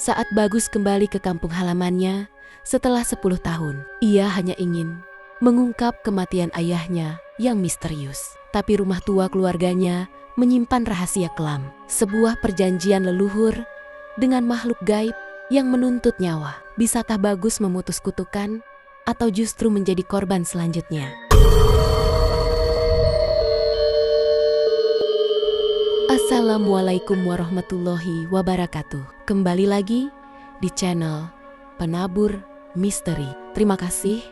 Saat Bagus kembali ke kampung halamannya setelah 10 tahun, ia hanya ingin mengungkap kematian ayahnya yang misterius. Tapi rumah tua keluarganya menyimpan rahasia kelam, sebuah perjanjian leluhur dengan makhluk gaib yang menuntut nyawa. Bisakah Bagus memutus kutukan atau justru menjadi korban selanjutnya? Assalamualaikum warahmatullahi wabarakatuh. Kembali lagi di channel Penabur Misteri. Terima kasih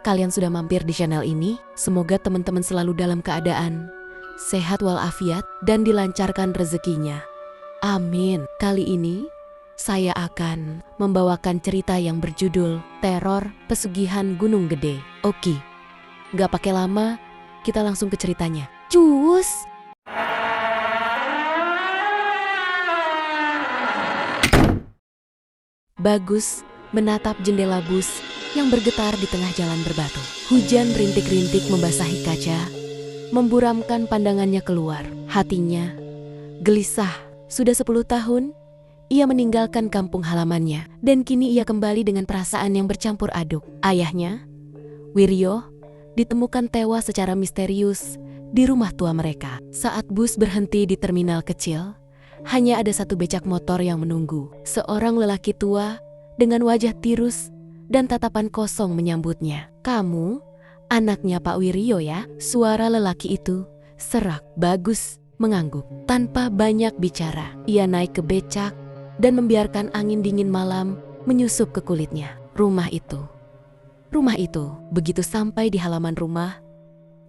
kalian sudah mampir di channel ini. Semoga teman-teman selalu dalam keadaan sehat walafiat dan dilancarkan rezekinya. Amin. Kali ini saya akan membawakan cerita yang berjudul Teror Pesugihan Gunung Gede. Oke, gak pakai lama, kita langsung ke ceritanya. Cus! Bagus menatap jendela bus yang bergetar di tengah jalan berbatu. Hujan rintik-rintik membasahi kaca, memburamkan pandangannya keluar. Hatinya gelisah. Sudah 10 tahun, ia meninggalkan kampung halamannya. Dan kini ia kembali dengan perasaan yang bercampur aduk. Ayahnya, Wiryo, ditemukan tewas secara misterius di rumah tua mereka. Saat bus berhenti di terminal kecil, hanya ada satu becak motor yang menunggu. Seorang lelaki tua dengan wajah tirus dan tatapan kosong menyambutnya. "Kamu anaknya Pak Wiryo ya?" Suara lelaki itu serak. Bagus mengangguk. Tanpa banyak bicara, ia naik ke becak dan membiarkan angin dingin malam menyusup ke kulitnya. Rumah itu. Begitu sampai di halaman rumah,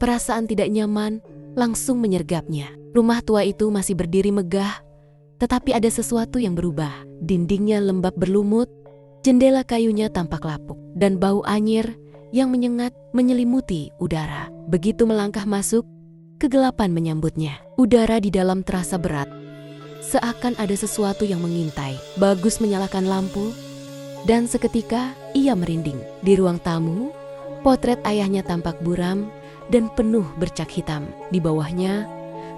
perasaan tidak nyaman langsung menyergapnya. Rumah tua itu masih berdiri megah, tetapi ada sesuatu yang berubah. Dindingnya lembab berlumut, jendela kayunya tampak lapuk, dan bau anyir yang menyengat menyelimuti udara. Begitu melangkah masuk, kegelapan menyambutnya. Udara di dalam terasa berat, seakan ada sesuatu yang mengintai. Bagus menyalakan lampu, dan seketika ia merinding. Di ruang tamu, potret ayahnya tampak buram dan penuh bercak hitam. Di bawahnya,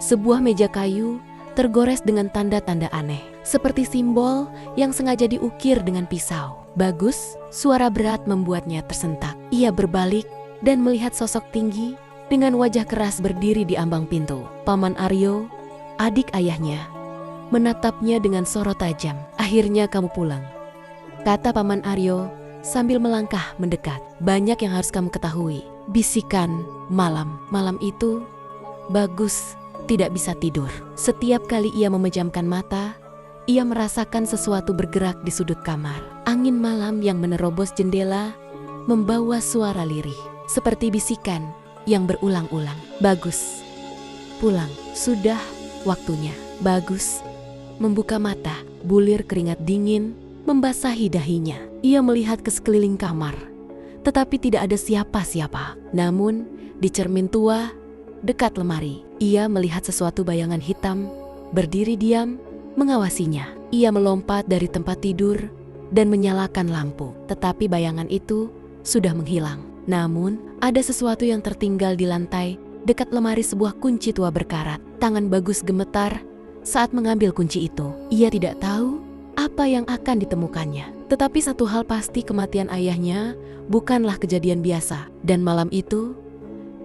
sebuah meja kayu tergores dengan tanda-tanda aneh, seperti simbol yang sengaja diukir dengan pisau. Bagus, suara berat membuatnya tersentak. Ia berbalik dan melihat sosok tinggi dengan wajah keras berdiri di ambang pintu. Paman Aryo, adik ayahnya, menatapnya dengan sorot tajam. "Akhirnya kamu pulang," kata Paman Aryo sambil melangkah mendekat. "Banyak yang harus kamu ketahui." Bisikan malam. Malam itu, Bagus tidak bisa tidur. Setiap kali ia memejamkan mata, ia merasakan sesuatu bergerak di sudut kamar. Angin malam yang menerobos jendela membawa suara lirih, seperti bisikan yang berulang-ulang. "Bagus, pulang. Sudah waktunya." Bagus membuka mata, bulir keringat dingin membasahi dahinya. Ia melihat ke sekeliling kamar, tetapi tidak ada siapa-siapa. Namun, di cermin tua dekat lemari, ia melihat sesuatu bayangan hitam berdiri diam mengawasinya. Ia melompat dari tempat tidur dan menyalakan lampu, tetapi bayangan itu sudah menghilang. Namun, ada sesuatu yang tertinggal di lantai dekat lemari. Sebuah kunci tua berkarat. Tangan Bagus gemetar saat mengambil kunci itu. Ia tidak tahu apa yang akan ditemukannya. Tetapi satu hal pasti, kematian ayahnya bukanlah kejadian biasa. Dan malam itu,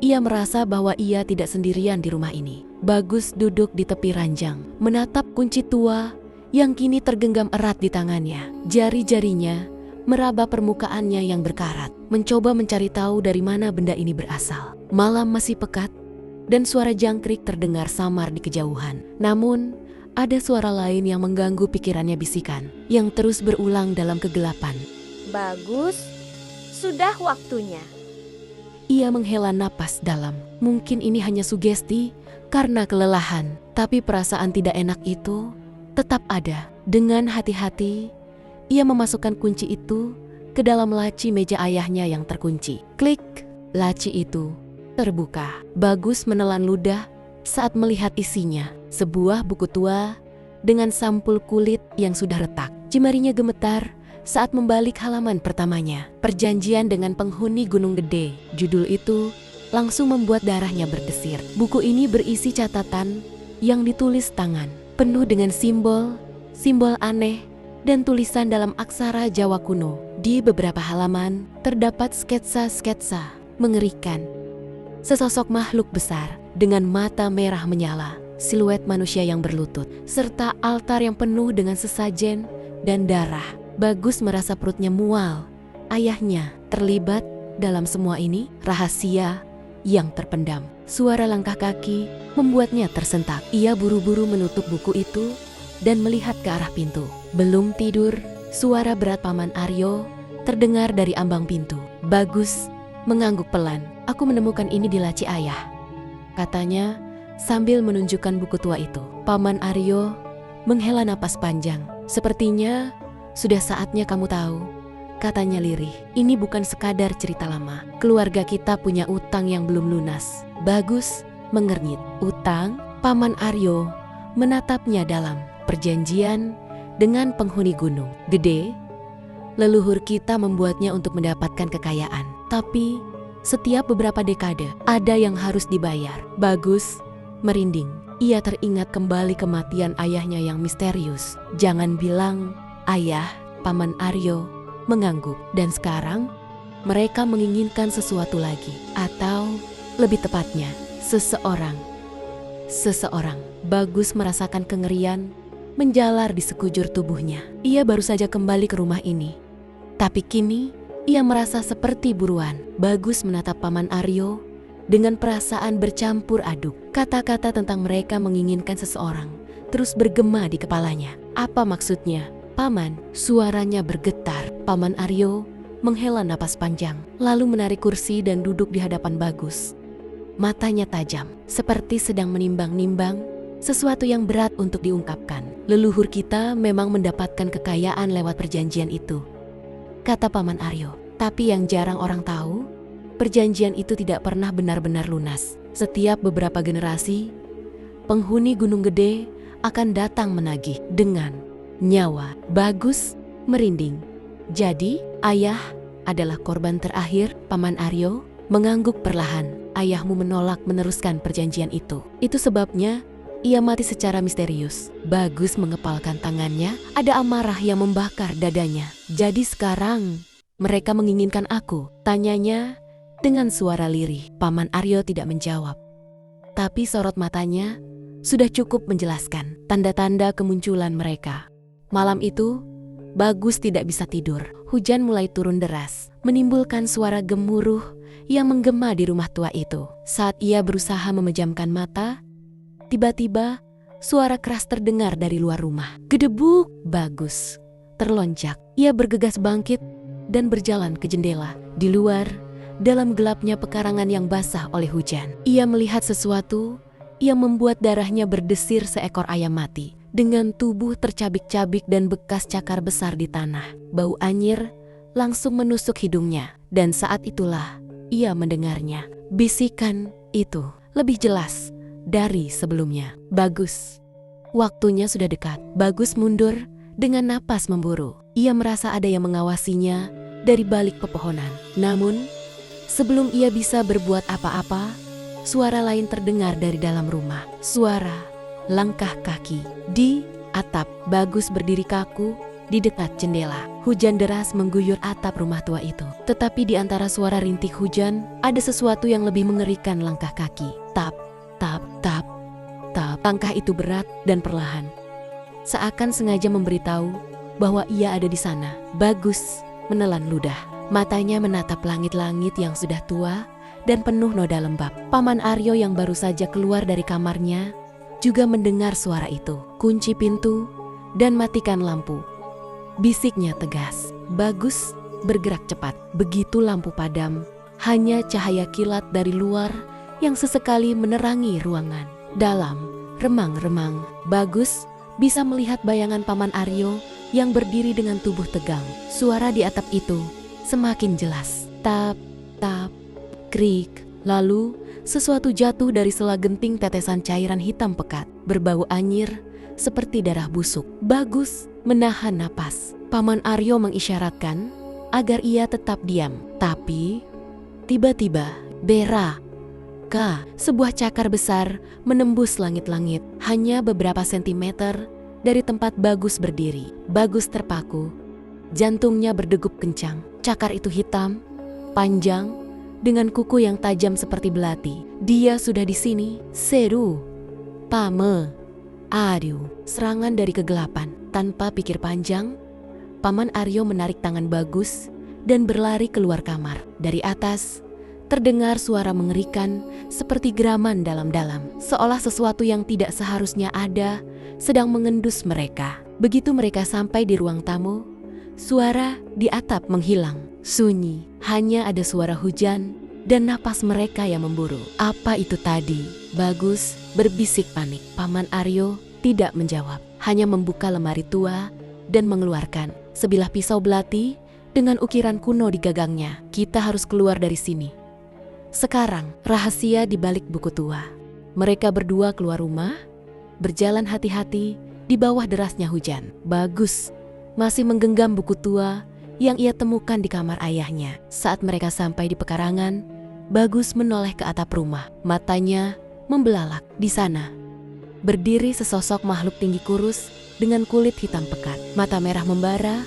ia merasa bahwa ia tidak sendirian di rumah ini. Bagus duduk di tepi ranjang, menatap kunci tua yang kini tergenggam erat di tangannya. Jari-jarinya meraba permukaannya yang berkarat, mencoba mencari tahu dari mana benda ini berasal. Malam masih pekat, dan suara jangkrik terdengar samar di kejauhan. Namun, ada suara lain yang mengganggu pikirannya, bisikan yang terus berulang dalam kegelapan. "Bagus, sudah waktunya." Ia menghela napas dalam. Mungkin ini hanya sugesti karena kelelahan, tapi perasaan tidak enak itu tetap ada. Dengan hati-hati, ia memasukkan kunci itu ke dalam laci meja ayahnya yang terkunci. Klik, laci itu terbuka. Bagus menelan ludah saat melihat isinya. Sebuah buku tua dengan sampul kulit yang sudah retak. Jemarinya gemetar saat membalik halaman pertamanya. "Perjanjian dengan penghuni Gunung Gede." Judul itu langsung membuat darahnya berdesir. Buku ini berisi catatan yang ditulis tangan, penuh dengan simbol aneh dan tulisan dalam aksara Jawa kuno. Di beberapa halaman terdapat sketsa-sketsa mengerikan. Sesosok makhluk besar dengan mata merah menyala, siluet manusia yang berlutut, serta altar yang penuh dengan sesajen dan darah. Bagus merasa perutnya mual. Ayahnya terlibat dalam semua ini, rahasia yang terpendam. Suara langkah kaki membuatnya tersentak. Ia buru-buru menutup buku itu dan melihat ke arah pintu. Belum tidur, suara berat Paman Aryo terdengar dari ambang pintu. Bagus mengangguk pelan. "Aku menemukan ini di laci ayah," katanya sambil menunjukkan buku tua itu. Paman Aryo menghela napas panjang. "Sepertinya sudah saatnya kamu tahu," katanya lirih. "Ini bukan sekadar cerita lama. Keluarga kita punya utang yang belum lunas." Bagus mengernyit. "Utang?" Paman Aryo menatapnya dalam. "Perjanjian dengan penghuni Gunung Gede. Leluhur kita membuatnya untuk mendapatkan kekayaan. Tapi setiap beberapa dekade ada yang harus dibayar." Bagus merinding. Ia teringat kembali kematian ayahnya yang misterius. "Jangan bilang ayah," Paman Aryo mengangguk. "Dan sekarang mereka menginginkan sesuatu lagi. Atau lebih tepatnya, seseorang. Bagus merasakan kengerian menjalar di sekujur tubuhnya. Ia baru saja kembali ke rumah ini. Tapi kini ia merasa seperti buruan. Bagus menatap Paman Aryo dengan perasaan bercampur aduk. Kata-kata tentang mereka menginginkan seseorang terus bergema di kepalanya. "Apa maksudnya, Paman?" Suaranya bergetar. Paman Aryo menghela napas panjang, lalu menarik kursi dan duduk di hadapan Bagus. Matanya tajam, seperti sedang menimbang-nimbang sesuatu yang berat untuk diungkapkan. "Leluhur kita memang mendapatkan kekayaan lewat perjanjian itu," kata Paman Aryo. "Tapi yang jarang orang tahu, perjanjian itu tidak pernah benar-benar lunas. Setiap beberapa generasi, penghuni Gunung Gede akan datang menagih dengan nyawa." Bagus merinding. "Jadi, ayah adalah korban terakhir?" Paman Aryo mengangguk perlahan. "Ayahmu menolak meneruskan perjanjian itu. Itu sebabnya ia mati secara misterius." Bagus mengepalkan tangannya, ada amarah yang membakar dadanya. "Jadi sekarang mereka menginginkan aku?" tanyanya dengan suara lirih. Paman Aryo tidak menjawab, tapi sorot matanya sudah cukup menjelaskan tanda-tanda kemunculan mereka. Malam itu, Bagus tidak bisa tidur. Hujan mulai turun deras, menimbulkan suara gemuruh yang menggema di rumah tua itu. Saat ia berusaha memejamkan mata, tiba-tiba suara keras terdengar dari luar rumah. Gedebuk! Bagus terlonjak. Ia bergegas bangkit dan berjalan ke jendela. Di luar, dalam gelapnya pekarangan yang basah oleh hujan, ia melihat sesuatu yang membuat darahnya berdesir seekor ayam mati, dengan tubuh tercabik-cabik dan bekas cakar besar di tanah. Bau anyir langsung menusuk hidungnya, dan saat itulah ia mendengarnya. Bisikan itu lebih jelas dari sebelumnya. "Bagus, waktunya sudah dekat." Bagus mundur dengan napas memburu. Ia merasa ada yang mengawasinya dari balik pepohonan. Namun, sebelum ia bisa berbuat apa-apa, suara lain terdengar dari dalam rumah. Suara langkah kaki di atap. Bagus berdiri kaku di dekat jendela. Hujan deras mengguyur atap rumah tua itu. Tetapi di antara suara rintik hujan, ada sesuatu yang lebih mengerikan langkah kaki. Tap, tap, tap, tap. Langkah itu berat dan perlahan, seakan sengaja memberitahu bahwa ia ada di sana. Bagus menelan ludah. Matanya menatap langit-langit yang sudah tua dan penuh noda lembab. Paman Aryo yang baru saja keluar dari kamarnya juga mendengar suara itu. "Kunci pintu dan matikan lampu," bisiknya tegas. Bagus bergerak cepat. Begitu lampu padam, hanya cahaya kilat dari luar yang sesekali menerangi ruangan. Dalam remang-remang, Bagus bisa melihat bayangan Paman Aryo yang berdiri dengan tubuh tegang. Suara di atap itu semakin jelas. Tap, tap, krik. Lalu sesuatu jatuh dari sela genting tetesan cairan hitam pekat, berbau anyir seperti darah busuk. Bagus menahan napas. Paman Aryo mengisyaratkan agar ia tetap diam. Tapi tiba-tiba Bera sebuah cakar besar menembus langit-langit. Hanya beberapa sentimeter dari tempat Bagus berdiri. Bagus terpaku, jantungnya berdegup kencang. Cakar itu hitam, panjang, dengan kuku yang tajam seperti belati. Dia sudah di sini. Seru, Pame, Aryo. Serangan dari kegelapan. Tanpa pikir panjang, Paman Aryo menarik tangan Bagus dan berlari keluar kamar. Dari atas, terdengar suara mengerikan seperti geraman dalam-dalam. Seolah sesuatu yang tidak seharusnya ada sedang mengendus mereka. Begitu mereka sampai di ruang tamu, suara di atap menghilang. Sunyi, hanya ada suara hujan dan napas mereka yang memburu. Apa itu tadi? Bagus berbisik panik. Paman Aryo tidak menjawab, hanya membuka lemari tua dan mengeluarkan sebilah pisau belati dengan ukiran kuno di gagangnya. Kita harus keluar dari sini sekarang. Rahasia di balik buku tua. Mereka berdua keluar rumah, berjalan hati-hati di bawah derasnya hujan. Bagus masih menggenggam buku tua yang ia temukan di kamar ayahnya. Saat mereka sampai di pekarangan, Bagus menoleh ke atap rumah. Matanya membelalak. Di sana berdiri sesosok makhluk tinggi kurus dengan kulit hitam pekat, mata merah membara,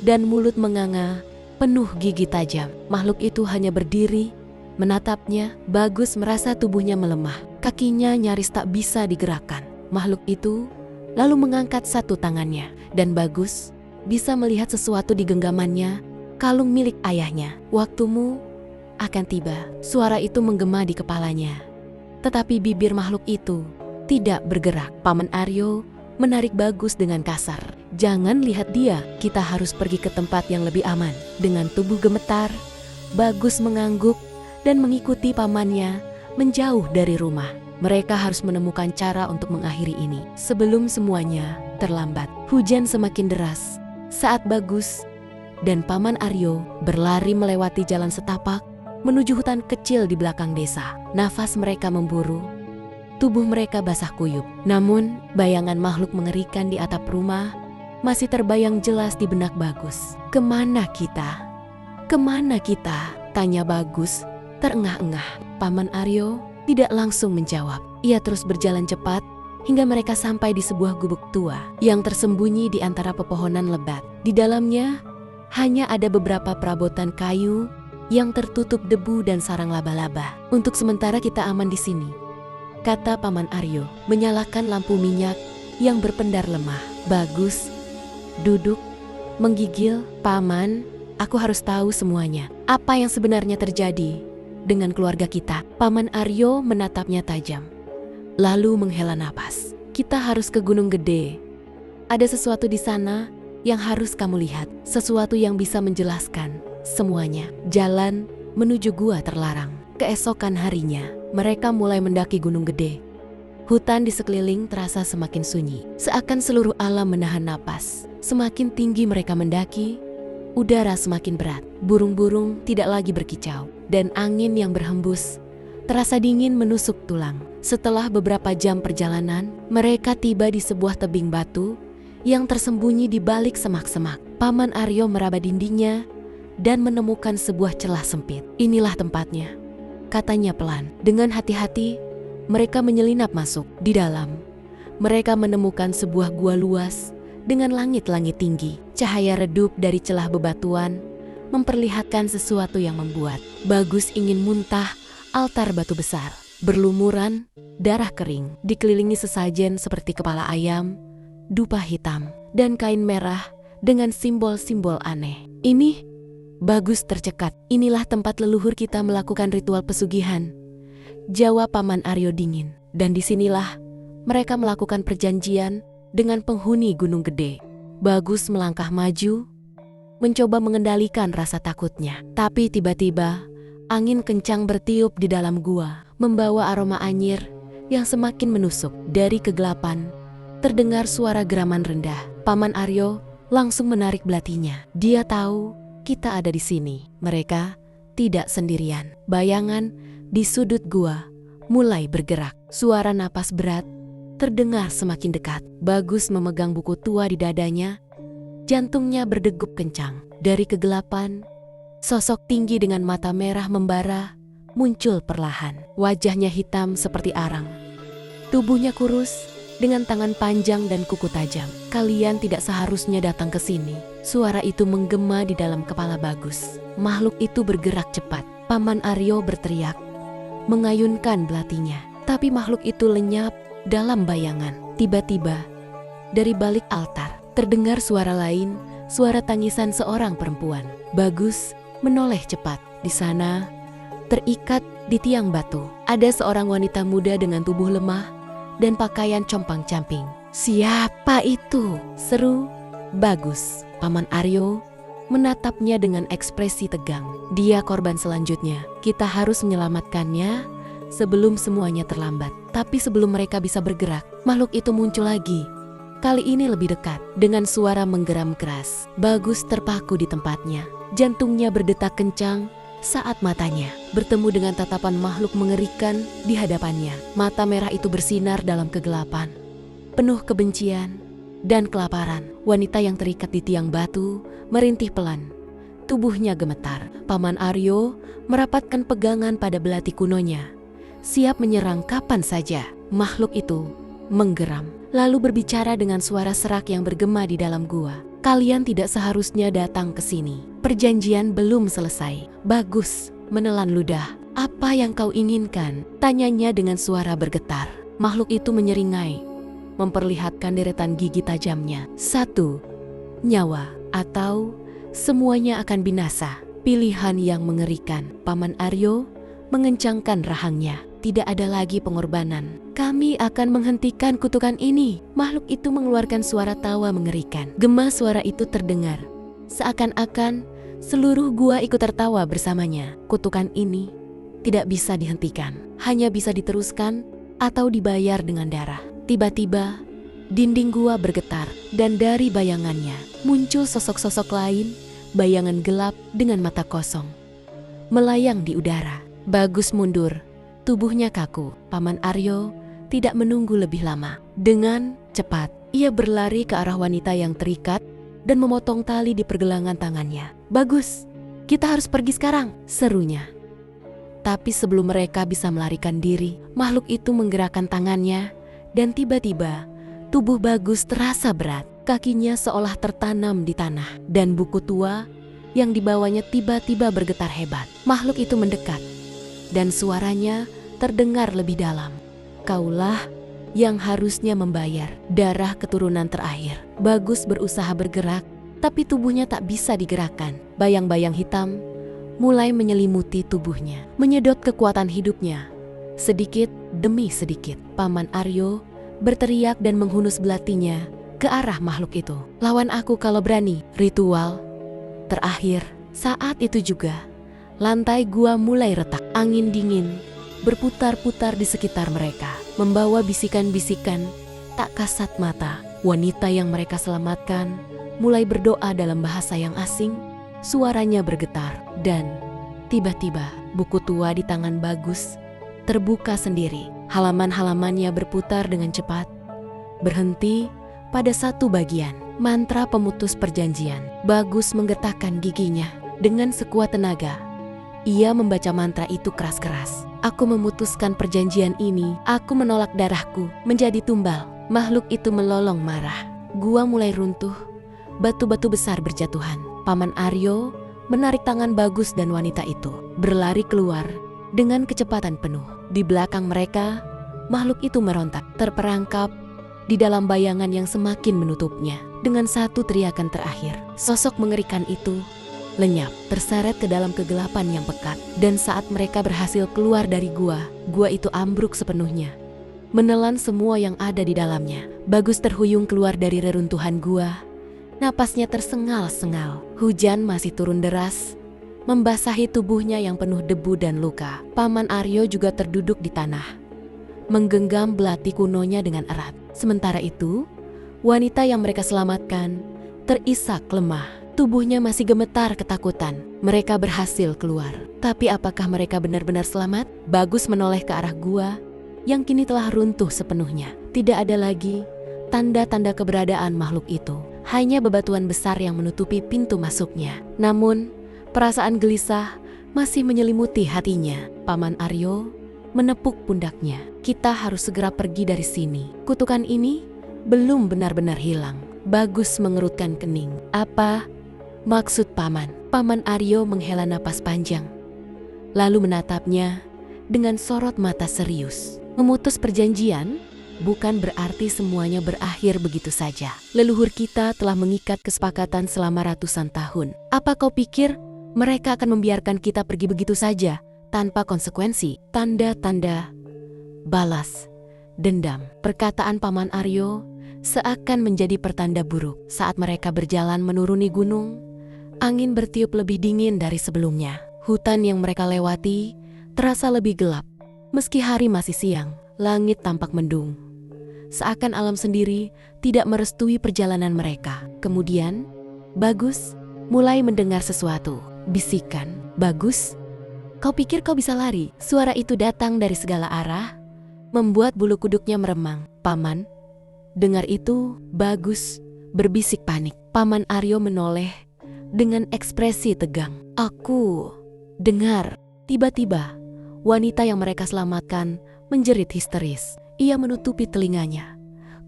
dan mulut menganga penuh gigi tajam. Makhluk itu hanya berdiri menatapnya. Bagus merasa tubuhnya melemah. Kakinya nyaris tak bisa digerakkan. Makhluk itu lalu mengangkat satu tangannya, dan Bagus bisa melihat sesuatu di genggamannya, kalung milik ayahnya. Waktumu akan tiba. Suara itu menggema di kepalanya. Tetapi bibir makhluk itu tidak bergerak. Paman Aryo menarik Bagus dengan kasar. Jangan lihat dia, kita harus pergi ke tempat yang lebih aman. Dengan tubuh gemetar, Bagus mengangguk dan mengikuti pamannya menjauh dari rumah. Mereka harus menemukan cara untuk mengakhiri ini sebelum semuanya terlambat. Hujan semakin deras saat Bagus dan Paman Aryo berlari melewati jalan setapak menuju hutan kecil di belakang desa. Nafas mereka memburu, tubuh mereka basah kuyup. Namun bayangan makhluk mengerikan di atap rumah masih terbayang jelas di benak Bagus. Kemana kita? Kemana kita? Tanya Bagus terengah-engah. Paman Aryo tidak langsung menjawab. Ia terus berjalan cepat hingga mereka sampai di sebuah gubuk tua yang tersembunyi di antara pepohonan lebat. Di dalamnya hanya ada beberapa perabotan kayu yang tertutup debu dan sarang laba-laba. Untuk sementara kita aman di sini, kata Paman Aryo, menyalakan lampu minyak yang berpendar lemah. Bagus duduk, menggigil. Paman, aku harus tahu semuanya. Apa yang sebenarnya terjadi dengan keluarga kita? Paman Aryo menatapnya tajam, lalu menghela napas. Kita harus ke Gunung Gede. Ada sesuatu di sana yang harus kamu lihat. Sesuatu yang bisa menjelaskan semuanya. Jalan menuju gua terlarang. Keesokan harinya, mereka mulai mendaki Gunung Gede. Hutan di sekeliling terasa semakin sunyi, seakan seluruh alam menahan napas. Semakin tinggi mereka mendaki, udara semakin berat. Burung-burung tidak lagi berkicau, dan angin yang berhembus terasa dingin menusuk tulang. Setelah beberapa jam perjalanan, mereka tiba di sebuah tebing batu yang tersembunyi di balik semak-semak. Paman Aryo meraba dindingnya dan menemukan sebuah celah sempit. Inilah tempatnya, katanya pelan. Dengan hati-hati, mereka menyelinap masuk. Di dalam, mereka menemukan sebuah gua luas dengan langit-langit tinggi. Cahaya redup dari celah bebatuan memperlihatkan sesuatu yang membuat Bagus ingin muntah. Altar batu besar, berlumuran darah kering, dikelilingi sesajen seperti kepala ayam, dupa hitam, dan kain merah dengan simbol-simbol aneh. Ini, Bagus tercekat. Inilah tempat leluhur kita melakukan ritual pesugihan, jawab Paman Aryo dingin. Dan disinilah mereka melakukan perjanjian dengan penghuni Gunung Gede. Bagus melangkah maju, mencoba mengendalikan rasa takutnya. Tapi tiba-tiba angin kencang bertiup di dalam gua, membawa aroma anyir yang semakin menusuk. Dari kegelapan terdengar suara geraman rendah. Paman Aryo langsung menarik belatinya. Dia tahu kita ada di sini. Mereka tidak sendirian. Bayangan di sudut gua mulai bergerak. Suara napas berat terdengar semakin dekat. Bagus memegang buku tua di dadanya. Jantungnya berdegup kencang. Dari kegelapan, sosok tinggi dengan mata merah membara muncul perlahan. Wajahnya hitam seperti arang. Tubuhnya kurus dengan tangan panjang dan kuku tajam. Kalian tidak seharusnya datang ke sini. Suara itu menggema di dalam kepala Bagus. Makhluk itu bergerak cepat. Paman Aryo berteriak, mengayunkan belatinya. Tapi makhluk itu lenyap dalam bayangan. Tiba-tiba, dari balik altar, terdengar suara lain, suara tangisan seorang perempuan. Bagus menoleh cepat. Di sana, terikat di tiang batu, ada seorang wanita muda dengan tubuh lemah dan pakaian compang-camping. "Siapa itu?" seru Bagus. Paman Aryo menatapnya dengan ekspresi tegang. "Dia korban selanjutnya. Kita harus menyelamatkannya sebelum semuanya terlambat." Tapi sebelum mereka bisa bergerak, makhluk itu muncul lagi. Kali ini lebih dekat. Dengan suara menggeram keras, Bagus terpaku di tempatnya. Jantungnya berdetak kencang saat matanya bertemu dengan tatapan makhluk mengerikan di hadapannya. Mata merah itu bersinar dalam kegelapan, penuh kebencian dan kelaparan. Wanita yang terikat di tiang batu merintih pelan. Tubuhnya gemetar. Paman Aryo merapatkan pegangan pada belati kunonya, siap menyerang kapan saja. Makhluk itu menggeram, lalu berbicara dengan suara serak yang bergema di dalam gua. "Kalian tidak seharusnya datang ke sini. Perjanjian belum selesai." Bagus menelan ludah. "Apa yang kau inginkan?" tanyanya dengan suara bergetar. Makhluk itu menyeringai, memperlihatkan deretan gigi tajamnya. "1. Nyawa atau semuanya akan binasa." Pilihan yang mengerikan. Paman Aryo mengencangkan rahangnya. "Tidak ada lagi pengorbanan. Kami akan menghentikan kutukan ini." Makhluk itu mengeluarkan suara tawa mengerikan. Gema suara itu terdengar, seakan-akan seluruh gua ikut tertawa bersamanya. Kutukan ini tidak bisa dihentikan, hanya bisa diteruskan atau dibayar dengan darah. Tiba-tiba, dinding gua bergetar dan dari bayangannya muncul sosok-sosok lain, bayangan gelap dengan mata kosong, melayang di udara. Bagus mundur, tubuhnya kaku. Paman Aryo tidak menunggu lebih lama. Dengan cepat, ia berlari ke arah wanita yang terikat dan memotong tali di pergelangan tangannya. "Bagus, kita harus pergi sekarang," serunya. Tapi sebelum mereka bisa melarikan diri, makhluk itu menggerakkan tangannya dan tiba-tiba tubuh Bagus terasa berat. Kakinya seolah tertanam di tanah dan buku tua yang dibawanya tiba-tiba bergetar hebat. Makhluk itu mendekat dan suaranya terdengar lebih dalam. "Kaulah yang harusnya membayar darah keturunan terakhir." Bagus berusaha bergerak, tapi tubuhnya tak bisa digerakkan. Bayang-bayang hitam mulai menyelimuti tubuhnya, menyedot kekuatan hidupnya. Sedikit demi sedikit, Paman Aryo berteriak dan menghunus belatinya ke arah makhluk itu. "Lawan aku kalau berani." Ritual terakhir. Saat itu juga, lantai gua mulai retak. Angin dingin berputar-putar di sekitar mereka, membawa bisikan-bisikan tak kasat mata. Wanita yang mereka selamatkan mulai berdoa dalam bahasa yang asing. Suaranya bergetar dan tiba-tiba buku tua di tangan Bagus terbuka sendiri. Halaman-halamannya berputar dengan cepat, berhenti pada satu bagian. Mantra pemutus perjanjian. Bagus menggetakkan giginya dengan sekuat tenaga. Ia membaca mantra itu keras-keras. "Aku memutuskan perjanjian ini. Aku menolak darahku menjadi tumbal." Makhluk itu melolong marah. Gua mulai runtuh. Batu-batu besar berjatuhan. Paman Aryo menarik tangan Bagus dan wanita itu, berlari keluar dengan kecepatan penuh. Di belakang mereka, makhluk itu merontak, terperangkap di dalam bayangan yang semakin menutupnya. Dengan satu teriakan terakhir, sosok mengerikan itu lenyap, terseret ke dalam kegelapan yang pekat. Dan saat mereka berhasil keluar dari gua itu ambruk sepenuhnya, menelan semua yang ada di dalamnya. Bagus terhuyung keluar dari reruntuhan gua. Napasnya tersengal-sengal. Hujan masih turun deras, membasahi tubuhnya yang penuh debu dan luka. Paman Aryo juga terduduk di tanah, menggenggam belati kunonya dengan erat. Sementara itu, wanita yang mereka selamatkan terisak lemah. Tubuhnya masih gemetar ketakutan. Mereka berhasil keluar. Tapi apakah mereka benar-benar selamat? Bagus menoleh ke arah gua yang kini telah runtuh sepenuhnya. Tidak ada lagi tanda-tanda keberadaan makhluk itu. Hanya bebatuan besar yang menutupi pintu masuknya. Namun, perasaan gelisah masih menyelimuti hatinya. Paman Aryo menepuk pundaknya. Kita harus segera pergi dari sini. Kutukan ini belum benar-benar hilang. Bagus mengerutkan kening. Apa maksud paman? Paman Aryo menghela napas panjang, lalu menatapnya dengan sorot mata serius. Memutus perjanjian bukan berarti semuanya berakhir begitu saja. Leluhur kita telah mengikat kesepakatan selama ratusan tahun. Apa kau pikir mereka akan membiarkan kita pergi begitu saja tanpa konsekuensi? Tanda-tanda balas dendam. Perkataan Paman Aryo seakan menjadi pertanda buruk. Saat mereka berjalan menuruni gunung, angin bertiup lebih dingin dari sebelumnya. Hutan yang mereka lewati terasa lebih gelap. Meski hari masih siang, langit tampak mendung. Seakan alam sendiri tidak merestui perjalanan mereka. Kemudian, Bagus mulai mendengar sesuatu. Bisikan, "Bagus, kau pikir kau bisa lari?" Suara itu datang dari segala arah, membuat bulu kuduknya meremang. "Paman." Dengar itu, Bagus berbisik panik. Paman Aryo menoleh dengan ekspresi tegang. "Aku dengar." Tiba-tiba, wanita yang mereka selamatkan menjerit histeris. Ia menutupi telinganya.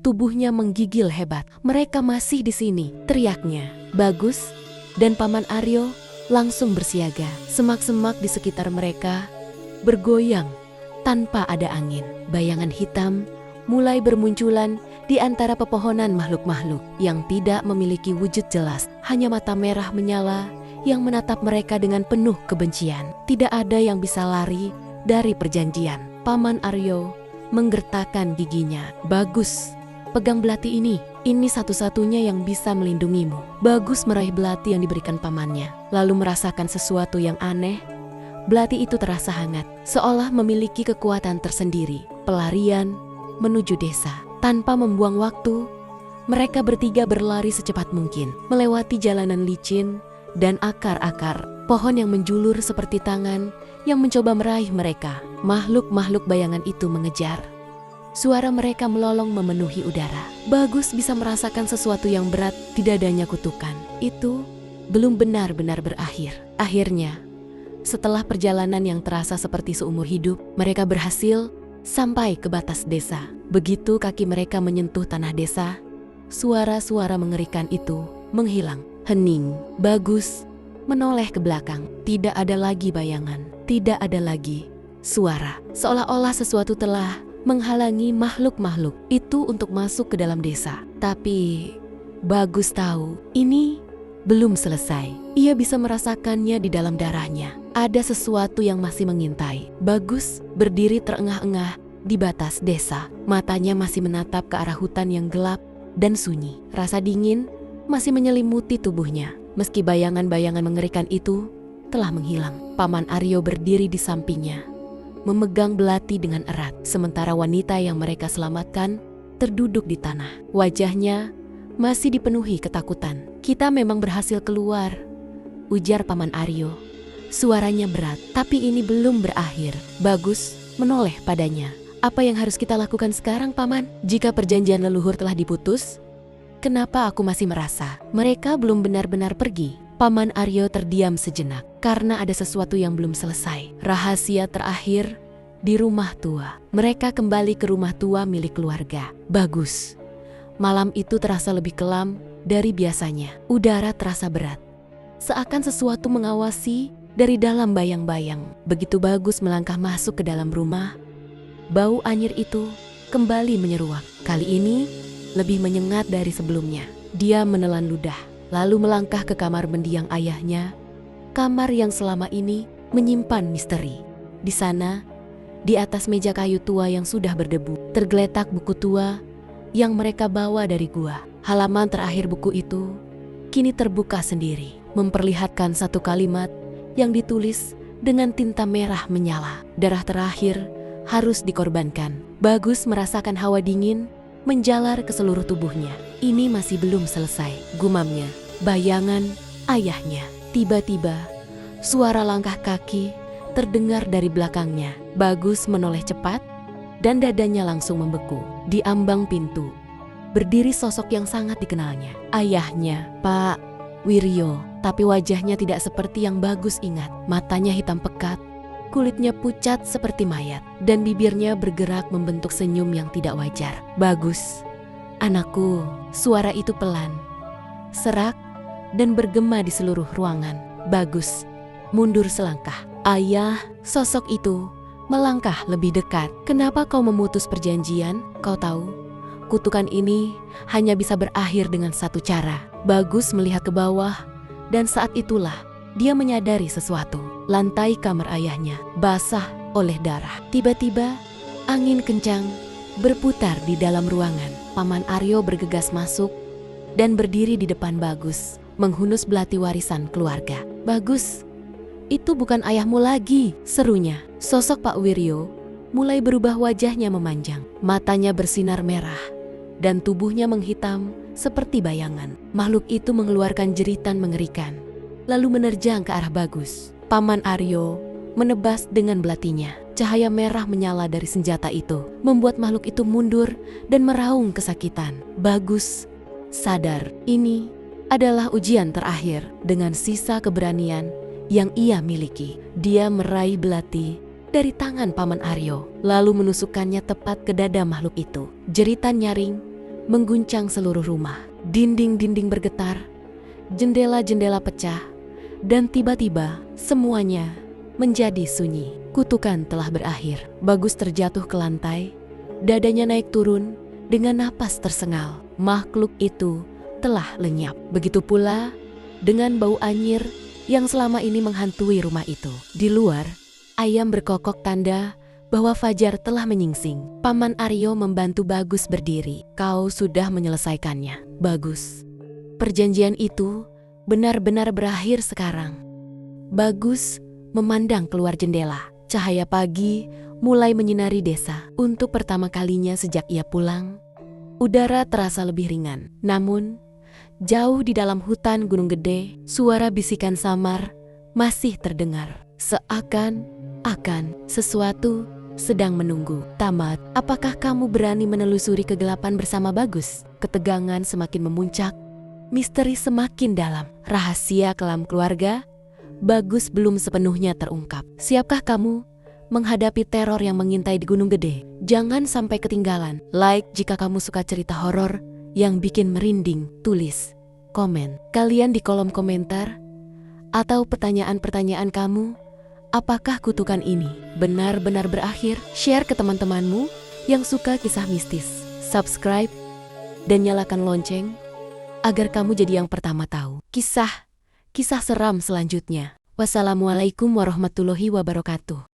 Tubuhnya menggigil hebat. "Mereka masih di sini," teriaknya. Bagus dan Paman Aryo langsung bersiaga. Semak-semak di sekitar mereka bergoyang tanpa ada angin. Bayangan hitam mulai bermunculan di antara pepohonan makhluk-makhluk yang tidak memiliki wujud jelas. Hanya mata merah menyala yang menatap mereka dengan penuh kebencian. Tidak ada yang bisa lari dari perjanjian. Paman Aryo menggertakkan giginya. "Bagus, pegang belati ini. Ini satu-satunya yang bisa melindungimu." Bagus meraih belati yang diberikan pamannya, lalu merasakan sesuatu yang aneh. Belati itu terasa hangat, seolah memiliki kekuatan tersendiri. Pelarian menuju desa. Tanpa membuang waktu, mereka bertiga berlari secepat mungkin, melewati jalanan licin dan akar-akar pohon yang menjulur seperti tangan yang mencoba meraih mereka. Makhluk-makhluk bayangan itu mengejar. Suara mereka melolong memenuhi udara. Bagus bisa merasakan sesuatu yang berat di dadanya kutukan. Itu belum benar-benar berakhir. Akhirnya, setelah perjalanan yang terasa seperti seumur hidup, mereka berhasil sampai ke batas desa. Begitu kaki mereka menyentuh tanah desa, suara-suara mengerikan itu menghilang. Hening. Bagus menoleh ke belakang. Tidak ada lagi bayangan. Tidak ada lagi suara. Seolah-olah sesuatu telah menghalangi makhluk-makhluk itu untuk masuk ke dalam desa. Tapi Bagus tahu ini belum selesai. Ia bisa merasakannya di dalam darahnya. Ada sesuatu yang masih mengintai. Bagus berdiri terengah-engah di batas desa. Matanya masih menatap ke arah hutan yang gelap dan sunyi. Rasa dingin masih menyelimuti tubuhnya. Meski bayangan-bayangan mengerikan itu telah menghilang. Paman Aryo berdiri di sampingnya, memegang belati dengan erat. Sementara wanita yang mereka selamatkan terduduk di tanah. Wajahnya masih dipenuhi ketakutan. "Kita memang berhasil keluar," ujar Paman Aryo. Suaranya berat, tapi ini belum berakhir. Bagus menoleh padanya. "Apa yang harus kita lakukan sekarang, Paman? Jika perjanjian leluhur telah diputus, kenapa aku masih merasa mereka belum benar-benar pergi?" Paman Aryo terdiam sejenak karena ada sesuatu yang belum selesai. Rahasia terakhir di rumah tua. Mereka kembali ke rumah tua milik keluarga. Bagus. Malam itu terasa lebih kelam dari biasanya. Udara terasa berat, seakan sesuatu mengawasi dari dalam bayang-bayang. Begitu Bagus melangkah masuk ke dalam rumah, bau anyir itu kembali menyeruak. Kali ini lebih menyengat dari sebelumnya. Dia menelan ludah, lalu melangkah ke kamar mendiang ayahnya, kamar yang selama ini menyimpan misteri. Di sana, di atas meja kayu tua yang sudah berdebu, tergeletak buku tua yang mereka bawa dari gua. Halaman terakhir buku itu kini terbuka sendiri, memperlihatkan satu kalimat yang ditulis dengan tinta merah menyala. Darah terakhir harus dikorbankan. Bagus merasakan hawa dingin menjalar ke seluruh tubuhnya. Ini masih belum selesai, gumamnya. Bayangan ayahnya. Tiba-tiba, suara langkah kaki terdengar dari belakangnya. Bagus menoleh cepat dan dadanya langsung membeku. Di ambang pintu berdiri sosok yang sangat dikenalnya. Ayahnya, Pak Wiryo. Tapi wajahnya tidak seperti yang Bagus ingat. Matanya hitam pekat Kulitnya pucat seperti mayat, dan bibirnya bergerak membentuk senyum yang tidak wajar. "Bagus, anakku." Suara itu pelan, serak, dan bergema di seluruh ruangan. "Bagus, mundur selangkah." Ayah, sosok itu melangkah lebih dekat. "Kenapa kau memutus perjanjian? Kau tahu, kutukan ini hanya bisa berakhir dengan satu cara." Bagus melihat ke bawah, dan saat itulah dia menyadari sesuatu. Lantai kamar ayahnya basah oleh darah. Tiba-tiba angin kencang berputar di dalam ruangan. Paman Aryo bergegas masuk dan berdiri di depan Bagus, menghunus belati warisan keluarga. "Bagus, itu bukan ayahmu lagi," serunya. Sosok Pak Wiryo mulai berubah, wajahnya memanjang, matanya bersinar merah, dan tubuhnya menghitam seperti bayangan. Makhluk itu mengeluarkan jeritan mengerikan, lalu menerjang ke arah Bagus. Paman Aryo menebas dengan belatinya. Cahaya merah menyala dari senjata itu, membuat makhluk itu mundur dan meraung kesakitan. Bagus sadar ini adalah ujian terakhir. Dengan sisa keberanian yang ia miliki, dia meraih belati dari tangan Paman Aryo, lalu menusukkannya tepat ke dada makhluk itu. Jeritan nyaring mengguncang seluruh rumah. Dinding-dinding bergetar, jendela-jendela pecah, dan tiba-tiba semuanya menjadi sunyi. Kutukan telah berakhir. Bagus terjatuh ke lantai, dadanya naik turun dengan napas tersengal. Makhluk itu telah lenyap. Begitu pula dengan bau anyir yang selama ini menghantui rumah itu. Di luar, ayam berkokok tanda bahwa fajar telah menyingsing. Paman Aryo membantu Bagus berdiri. "Kau sudah menyelesaikannya, Bagus. Perjanjian itu benar-benar berakhir sekarang." Bagus memandang keluar jendela. Cahaya pagi mulai menyinari desa. Untuk pertama kalinya sejak ia pulang, udara terasa lebih ringan. Namun, jauh di dalam hutan Gunung Gede, suara bisikan samar masih terdengar. Seakan-akan sesuatu sedang menunggu. "Tamat, apakah kamu berani menelusuri kegelapan bersama Bagus?" Ketegangan semakin memuncak, misteri semakin dalam. Rahasia kelam keluarga Bagus belum sepenuhnya terungkap. Siapkah kamu menghadapi teror yang mengintai di Gunung Gede? Jangan sampai ketinggalan. Like jika kamu suka cerita horor yang bikin merinding. Tulis komen kalian di kolom komentar, atau pertanyaan-pertanyaan kamu. Apakah kutukan ini benar-benar berakhir? Share ke teman-temanmu yang suka kisah mistis. Subscribe dan nyalakan lonceng agar kamu jadi yang pertama tahu kisah seram selanjutnya. Wassalamualaikum warahmatullahi wabarakatuh.